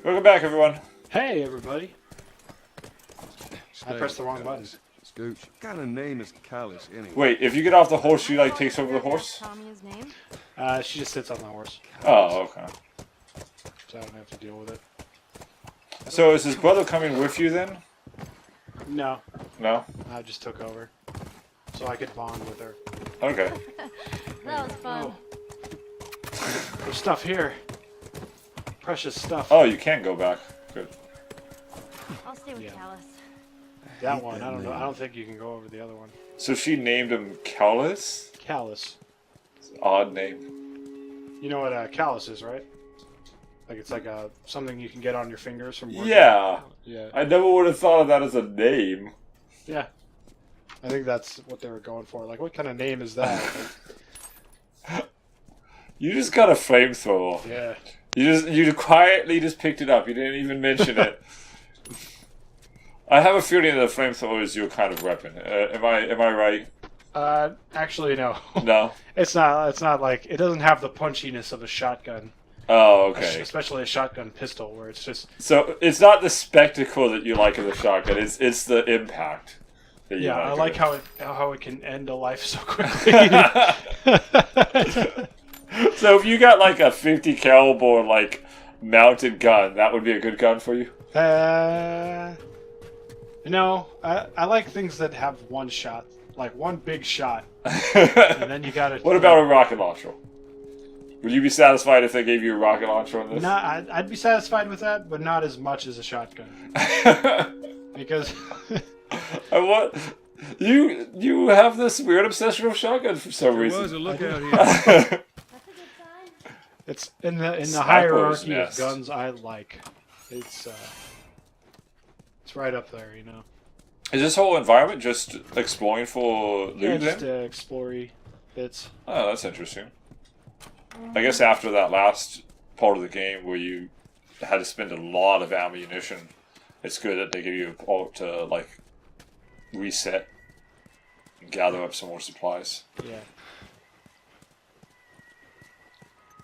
Welcome back, everyone. Hey, everybody. I pressed the wrong button. Scooch. What kind of name is Callus anyway? Wait, if you get off the horse, she like takes over the horse? Tommy his name? She just sits on the horse, Oh, okay. so I don't have to deal with it. So is his brother coming with you then? No, No? I just took over, so I could bond with her. Okay. That was fun. There's stuff here. Precious stuff. Oh, you can go back. Good. I'll stay with Yeah. Callus. That one, I don't know. I don't think you can go over the other one. So she named him Callus? Callus. Odd name. You know what callus is, right? Like it's like something you can get on your fingers from working. Yeah. Yeah. I never would have thought of that as a name. Yeah. I think that's what they were going for. Like, what kind of name is that? You just got a flamethrower. Yeah. You quietly just picked it up. You didn't even mention it. I have a feeling that a flamethrower is your kind of weapon. Am I right? Actually, no. No. It's not. It's not like it doesn't have the punchiness of a shotgun. Oh, okay. Especially a shotgun pistol, where it's just. So it's not the spectacle that you like of the shotgun. It's the impact. That you Yeah, I like of how it can end a life so quickly. So if you got like a 50 caliber like mounted gun, that would be a good gun for you. No, I like things that have one shot, like one big shot, and then you got to. What about a rocket launcher? Would you be satisfied if they gave you a rocket launcher on this? I'd be satisfied with that, but not as much as a shotgun. Because What? You have this weird obsession with shotguns for some reason. Was a lookout here. That's a good sign. it's in the Sniper's hierarchy nest. of guns I like. It's right up there, you know. Is this whole environment just exploring for loot Yeah, then? just explory bits. Oh, that's interesting. I guess after that last part of the game where you had to spend a lot of ammunition, it's good that they give you a part to like reset and gather up some more supplies. Yeah.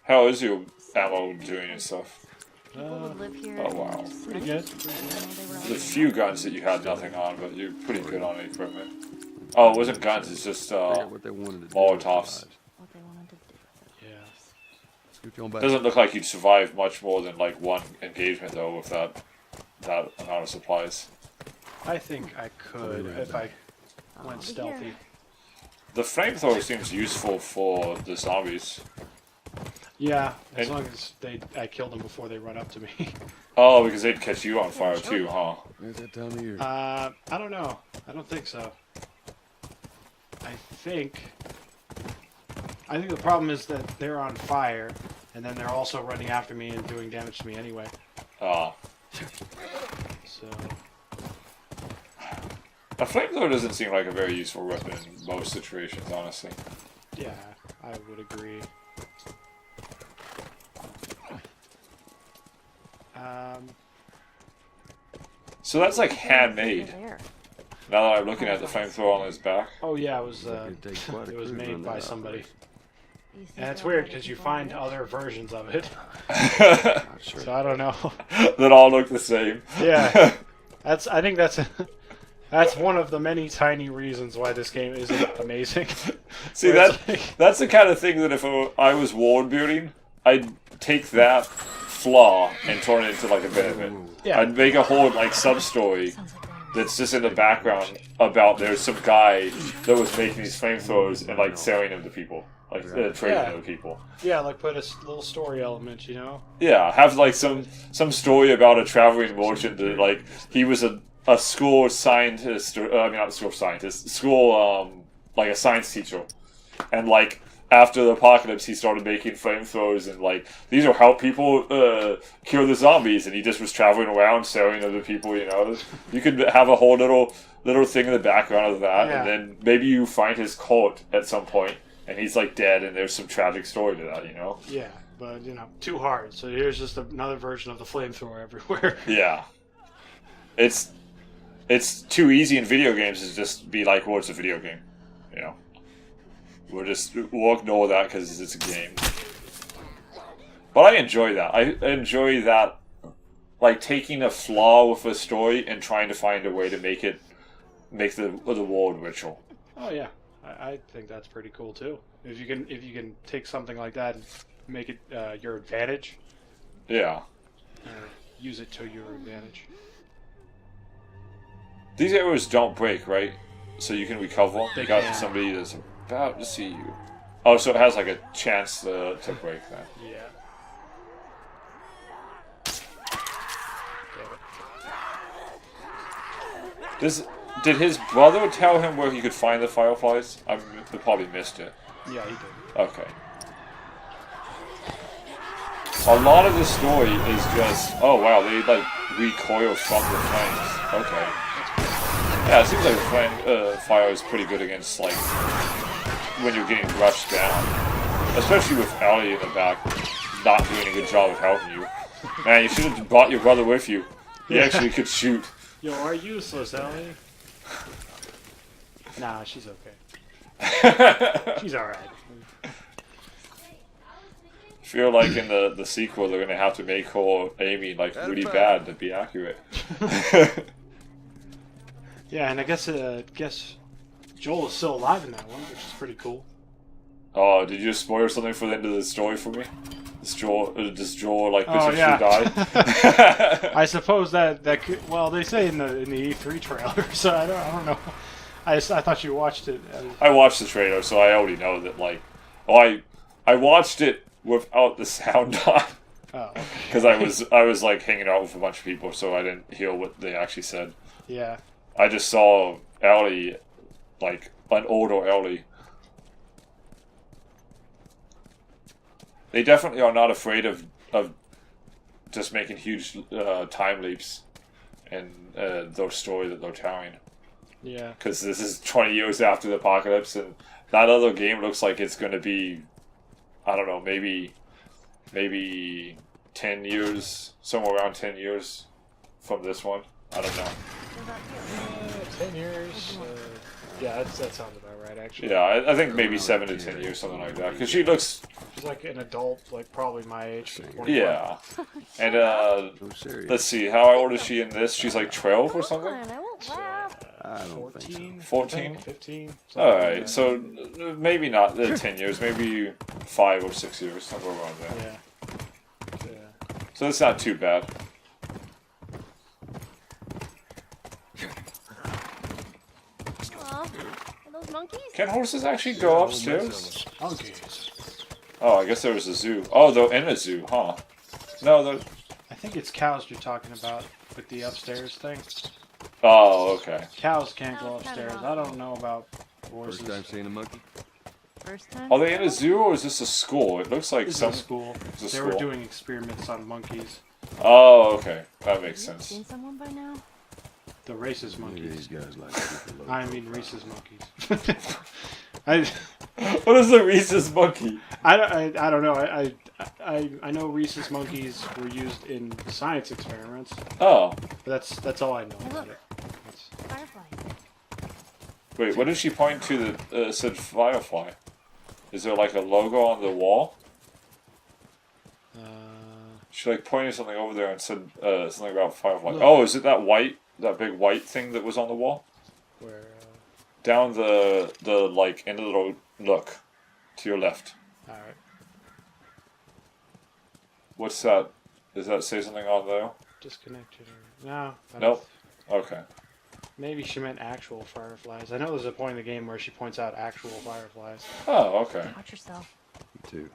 How is your ammo doing and stuff? People would live here. Oh, wow. and Pretty good. There's a few guns that you had nothing on, but you're pretty good on the equipment. Oh, it wasn't guns, it's just What they wanted to do Molotovs. What they wanted to do. Yeah. Scooch on back. Doesn't look like you'd survive much more than like one engagement though with that amount of supplies. I think I could if I I'll went be stealthy. here. The flamethrower seems useful for the zombies. Yeah, as And- long as I kill them before they run up to me. Oh, because they'd catch you on fire too, huh? It's that time of year. I don't know. I don't think so. I think the problem is that they're on fire, and then they're also running after me and doing damage to me anyway. Ah. So A flamethrower doesn't seem like a very useful weapon in most situations, honestly. yeah, I would agree. So that's like handmade. There. Now that I'm looking at the flamethrower on his back. Oh yeah, it was It'd take quite a it was cruise made on by that somebody, operation. You think and it's they'll weird let because it you keep find going? other versions of it. That Not sure. So I don't know. all look the same. Yeah, I think that's one of the many tiny reasons why this game isn't amazing. See, Where it's like- that's the kind of thing that if I was world building, I'd take that flaw and turn it into like a benefit. Yeah. I'd make a whole like sub-story Sounds like they're that's just in the background about there's some guy that was making these flamethrowers and like selling them to people, like trading Yeah. them to people. Yeah, like put a little story element, you know? Yeah, have like some story about a traveling merchant that like he was a school scientist, or I mean not school scientist, school like a science teacher, and like after the apocalypse he started making flamethrowers and like these will help people kill the zombies, and he just was traveling around selling them to people. You know, you could have a whole little thing in the background of that, Yeah. and then maybe you find his cult at some point, and he's like dead, and there's some tragic story to that. You know. Yeah, but you know, too hard. So here's just another version of the flamethrower everywhere. Yeah. It's too easy in video games to just be like, well, it's a video game. You know? We'll ignore that because it's a game. But I enjoy that. I enjoy that like taking a flaw with a story and trying to find a way to make the world richer. Oh yeah, I think that's pretty cool too. If you can take something like that and make it your advantage, Yeah. use it to your advantage. These arrows don't break, right? So you can recover them. They You got can. somebody that's about to see you. Oh, so it has like a chance to break then. Yeah. Did his brother tell him where he could find the fireflies? I probably missed it. Yeah, he did. Okay. A lot of the story is just, oh wow, they like recoil from the flames. Okay. Yeah, it seems like fire is pretty good against like when you're getting rushed down, especially with Ellie in the back not doing a good job of helping you. Man, you should have brought your brother with you. He Yeah. actually could shoot. You are useless, Ellie. Nah, she's okay. She's alright. Feel like in the sequel they're gonna have to make her Amy like really bad to be accurate. Yeah, and I guess Joel is still alive in that one, which is pretty cool. Oh, did you just spoil something for the end of the story for me? Does Joel like Oh, potentially yeah. die? I suppose that could, well, they say in the E3 trailer, so I don't know. I thought you watched it. I watched the trailer, so I already know that like, oh, I watched it without the sound on Oh, okay. because I was like hanging out with a bunch of people, so I didn't hear what they actually said. Yeah. I just saw Ellie, like an older Ellie. They definitely are not afraid of just making huge time leaps in their story that they're telling. Yeah. Because this is 20 years after the apocalypse, and that other game looks like it's going to be, I don't know, maybe 10 years, somewhere around 10 years from this one. I don't know. 10 years. Yeah, that sounds about right, actually. Yeah, I think maybe 7 to 10 years, something like that. Because she looks, She's like an adult, like probably my age. 21. yeah. And No serious. let's see, how old is she in this? She's like 12 or something? Come on, I won't laugh. I don't think 14? 14? 15? Alright, so maybe not 10 years, maybe 5 or 6 years, somewhere around there. Yeah. So that's not too bad. Aw, are those monkeys? Can horses actually go upstairs? Monkeys. Oh, I guess there was a zoo. Oh, they're in a zoo, huh? No, they're... I think it's cows you're talking about with the upstairs thing. Oh, okay. Cows can't go Cows kinda upstairs. rough. I don't know about horses. First time seeing a monkey. First time? Are they in a zoo or is this a school? It looks like It's some... a school. It's a They were school. doing experiments on monkeys. Oh, okay. That makes Have you sense. seen someone by now? The racist Maybe these monkeys. guys like people low. I mean Reese's monkeys. What is the Reese's monkey? I don't know. I know Reese's monkeys were used in science experiments, Oh. but that's all I know Hey, about look. it. That's- Fireflies. Wait, what did she point to that said Firefly? Is there like a logo on the wall? She like pointed something over there and said something about Firefly. Look. Oh, is it that big white thing that was on the wall? where Down the like end of the road. Look. To your left. all right. What's that? Does that say something on there? Disconnected or no? I don't- Nope. Okay. Maybe she meant actual fireflies. I know there's a point in the game where she points out actual fireflies. Oh, okay. Watch yourself. Me too.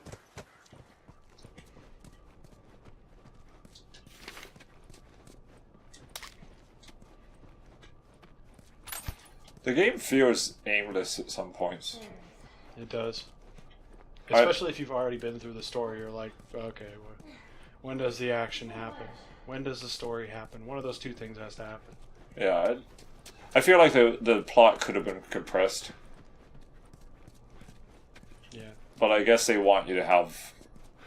The game feels aimless at some points. It does. I- Especially if you've already been through the story, you're like, okay, when does the action happen? When does the story happen? One of those two things has to happen. Yeah, I feel like the plot could have been compressed, Yeah. but I guess they want you to have.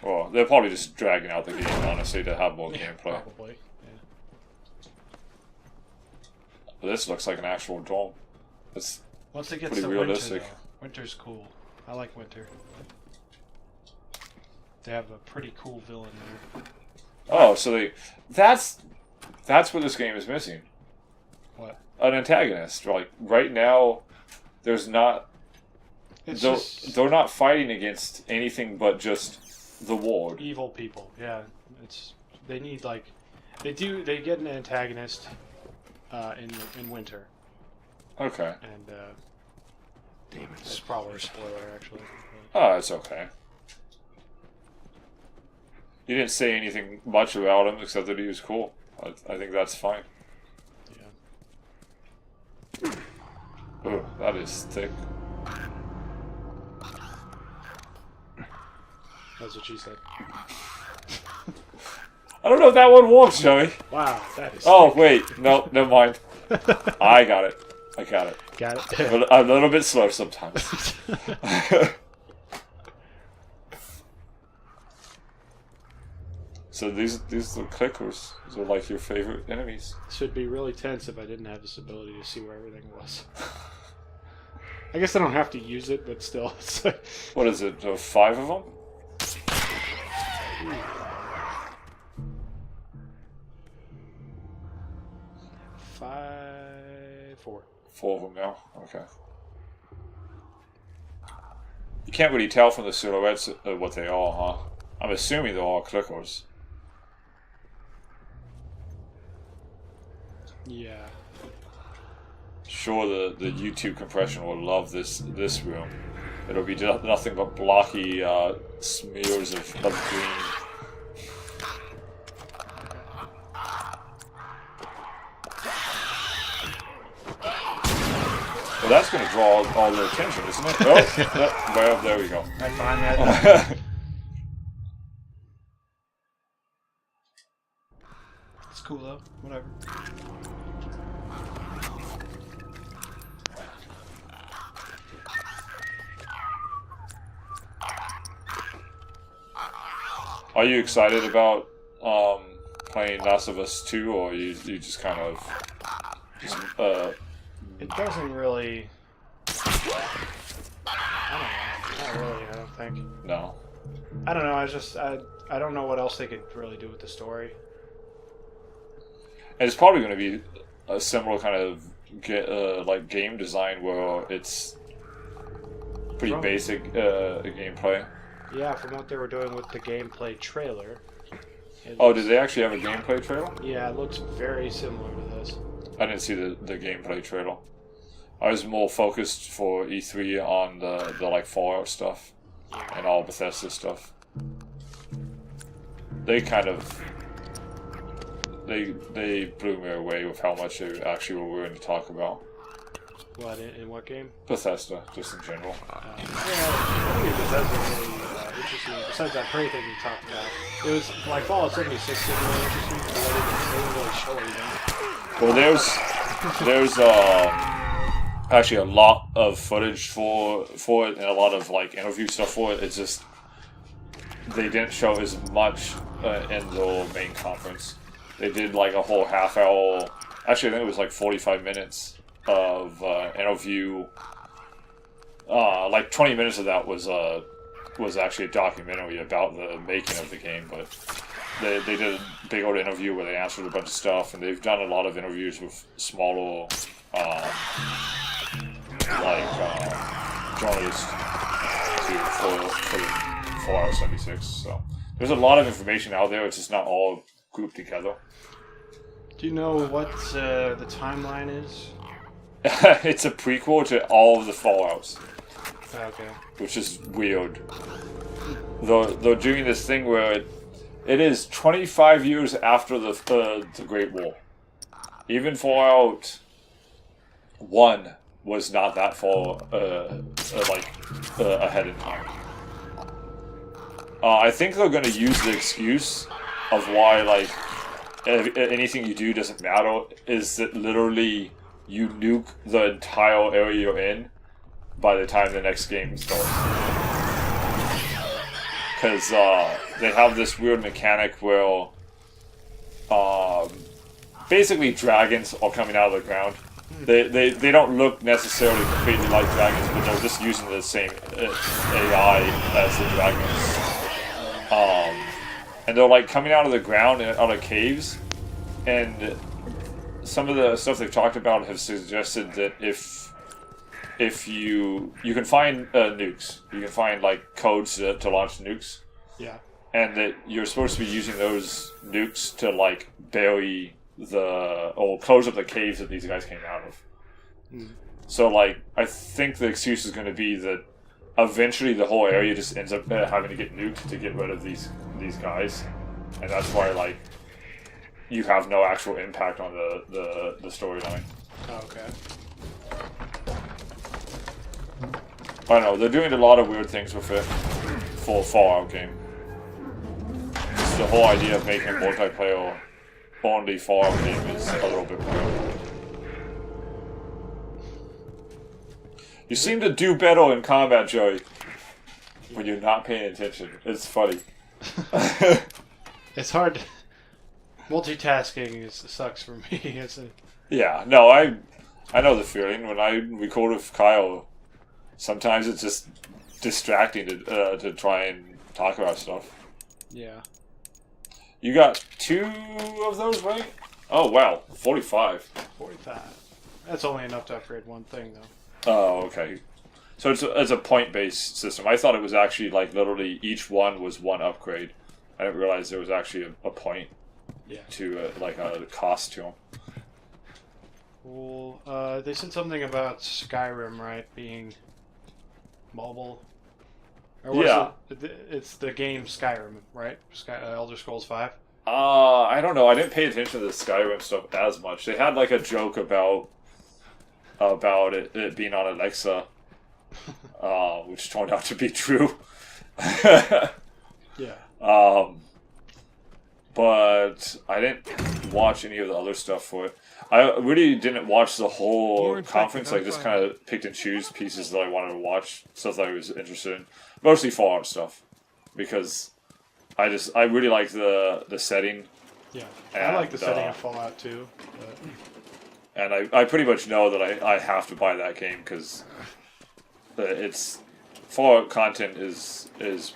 Well, they're probably just dragging out the game, honestly, to have more Yeah, gameplay. probably. Yeah. But this looks like an actual dome. It's Once it gets Pretty to realistic. winter, though, winter's cool. I like winter. They have a pretty cool villain there. Oh, so that's what this game is missing. What? An antagonist. Like right now, there's not. They're not fighting against anything but just the ward. Evil people. Yeah, they need like they get an antagonist in winter. Okay. And damn it, it's probably a spoiler actually. Oh, it's okay. You didn't say anything much about him except that he was cool. I think that's fine. Yeah. Oh, that is thick. That's what she said. I don't know if that one works, Joey. Wow, that is. Oh, wait. No, never mind. I got it. I got it. Got it. But I'm a little bit slow sometimes. So these are clickers. These are like your favorite enemies. This would be really tense if I didn't have this ability to see where everything was. I guess I don't have to use it, but still. It's like... What is it? 5 of them? Four. 4 of them now. Okay. You can't really tell from the silhouettes what they are, huh? I'm assuming they're all clickers. Yeah. Sure, the YouTube compression will love this room. It'll be nothing but blocky smears of green. Well, that's going to draw all their attention, isn't it? Oh, well, there we go. I find that. It's cool though. Whatever. Are you excited about playing Last of Us 2, or you just kind of It doesn't really. I don't know. Not really. I don't think. no? I don't know. I don't know what else they could really do with the story. And it's probably going to be a similar kind of like game design where it's pretty basic gameplay. Yeah, from what they were doing with the gameplay trailer. Oh, did they actually have a gameplay trailer? Yeah, it looks very similar to this. I didn't see the gameplay trailer. I was more focused for E3 on the like Fallout stuff and all Bethesda stuff. They kind of they blew me away with how much they actually were willing to talk about. What, in what game? Bethesda, just in general. Yeah, I think Bethesda really interesting. Besides that prey thing we talked about, it was like Fallout 76 was really interesting, but they didn't really show anything. Well, there's actually a lot of footage for it and a lot of like interview stuff for it. It's just they didn't show as much in the main conference. They did like a whole half hour. Actually, I think it was like 45 minutes of interview. Like 20 minutes of that was actually a documentary about the making of the game, but they did a big old interview where they answered a bunch of stuff, and they've done a lot of interviews with smaller journalists for Fallout 76. So there's a lot of information out there. It's just not all grouped together. Do you know what the timeline is? It's a prequel to all of the Fallouts. Okay. Which is weird. They're doing this thing where it is 25 years after the Great War. Even Fallout 1 was not that far ahead in time. I think they're going to use the excuse of why like anything you do doesn't matter is that literally you nuke the entire area you're in by the time the next game starts. Because they have this weird mechanic where basically dragons are coming out of the ground. They don't look necessarily completely like dragons, but they're just using the same AI as the dragons. and they're like coming out of the ground and out of caves, and some of the stuff they've talked about have suggested that if you can find nukes, you can find like codes to launch nukes, Yeah. and that you're supposed to be using those nukes to like bury or close up the caves that these guys came out of. Mm. So like I think the excuse is going to be that eventually the whole area just ends up having to get nuked to get rid of these guys, and that's why like you have no actual impact on the storyline. Oh, okay. I don't know, they're doing a lot of weird things with it for a Fallout game. Just the whole idea of making a multiplayer only Fallout game is a little bit weird. You seem to do better in combat, Joey, when you're not paying attention. It's funny. It's hard. Multitasking sucks for me. Yeah, no, I know the feeling. When I record with Kyle, sometimes it's just distracting to try and talk about stuff. Yeah. You got 2 of those, right? Oh, wow. 45. 45. That's only enough to upgrade one thing, though. Oh, okay. So it's a point-based system. I thought it was actually, like, literally each one was one upgrade. I didn't realize there was actually a point to, like, a cost to them. Cool. They said something about Skyrim, right, being mobile. Or was it's the game Skyrim, right? Elder Scrolls 5? I don't know. I didn't pay attention to the Skyrim stuff as much. They had, like, a joke about it being on Alexa, which turned out to be true. Yeah. But I didn't watch any of the other stuff for it. I really didn't watch the whole conference. I just kind of picked and choose pieces that I wanted to watch, stuff that I was interested in. Mostly Fallout stuff, because I really like the setting. Yeah. And, I like the setting of Fallout too. But... And I pretty much know that I have to buy that game because it's Fallout content is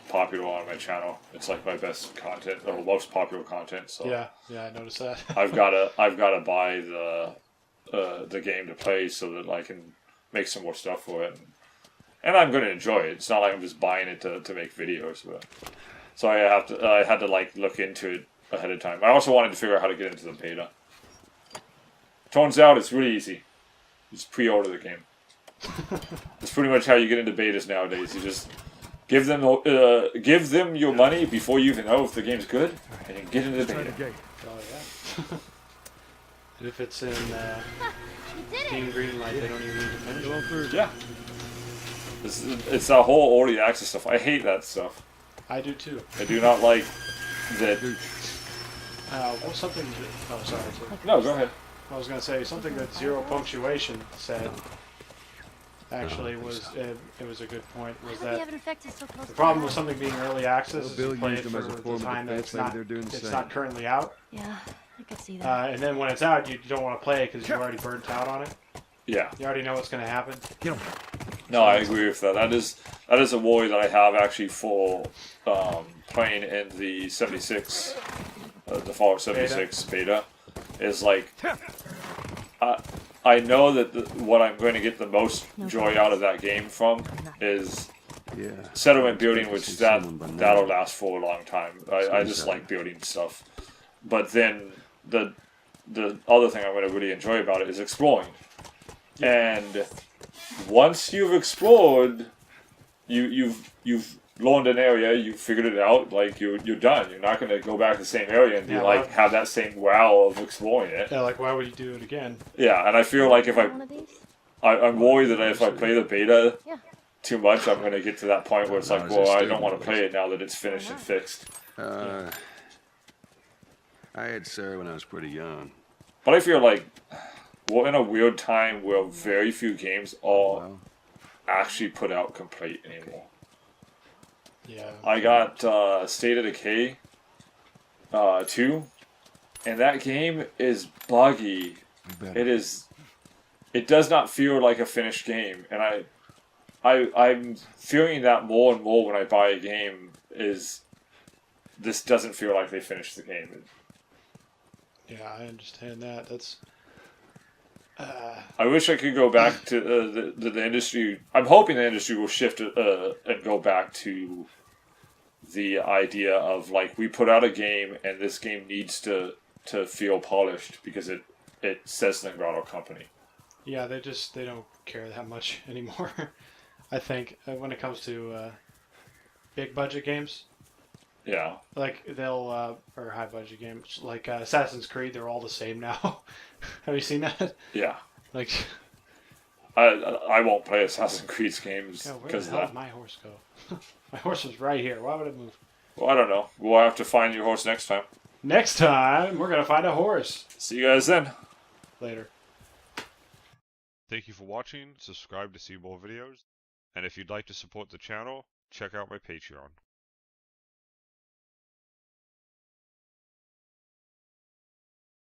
popular on my channel. It's like my best content or most popular content. So yeah, I noticed that. I've gotta buy the game to play so that I can make some more stuff for it, and I'm going to enjoy it. It's not like I'm just buying it to make videos, but so I had to like look into it ahead of time. I also wanted to figure out how to get into the beta. Turns out it's really easy. Just pre-order the game. It's pretty much how you get into betas nowadays. You just give them your money before you even know if the game's good, and you get into the beta. Oh yeah. And if it's in Team Green Light, they don't even need to finish it. Yeah. It's that whole early access stuff. I hate that stuff. I do too. I do not like that. What's something? Oh, sorry. No, go ahead. I was going to say something that Zero Punctuation said. Actually, it was a good point. Was How do you that have an effect so close the to problem the with house? something being early access is Bill you play it used them for as a the form of time that defense, maybe they're doing the it's same. not currently out. Yeah, I could see that. And then when it's out, you don't want to play it because you're already burnt out on it. Yeah. You already know what's going to happen. No, I agree with that. That is a worry that I have actually for playing in the 76, the Fallout 76 beta. Is like, I know that what I'm going to get the most joy out of that game from is settlement building, which that'll last for a long time. I just like building stuff. But then the other thing I'm going to really enjoy about it is exploring. And once you've explored, you've learned an area, you've figured it out, like you're done. You're not going to go back to the same area and be have that same wow of exploring it. Yeah, like why would you do it again? Yeah, and I feel like if One of these? I'm worried that if I play the beta too much, I'm going to get to that point where it's like, well, I don't want to play it now that it's finished and fixed. I had Sarah when I was pretty young. But I feel like we're in a weird time where very few games are actually put out complete anymore. Yeah. I got State of Decay 2, and that game is buggy. It does not feel like a finished game, and I'm feeling that more and more when I buy a game is this doesn't feel like they finished the game. Yeah, I understand that. That's. I wish I could go back to the industry. I'm hoping the industry will shift and go back to the idea of like we put out a game and this game needs to feel polished because it says the Grotto Company. Yeah, they don't care that much anymore. I think when it comes to big budget games. Yeah. Like they'll or high budget games like Assassin's Creed, they're all the same now. Have you seen that? Yeah. Like I won't play Assassin's Creed games where the because hell did my horse go? My horse was right here. Why would it move? Well, I don't know. We'll have to find your horse next time. Next time we're gonna find a horse. See you guys then. Later. Thank you for watching. Subscribe to see more videos. And if you'd like to support the channel, check out my Patreon.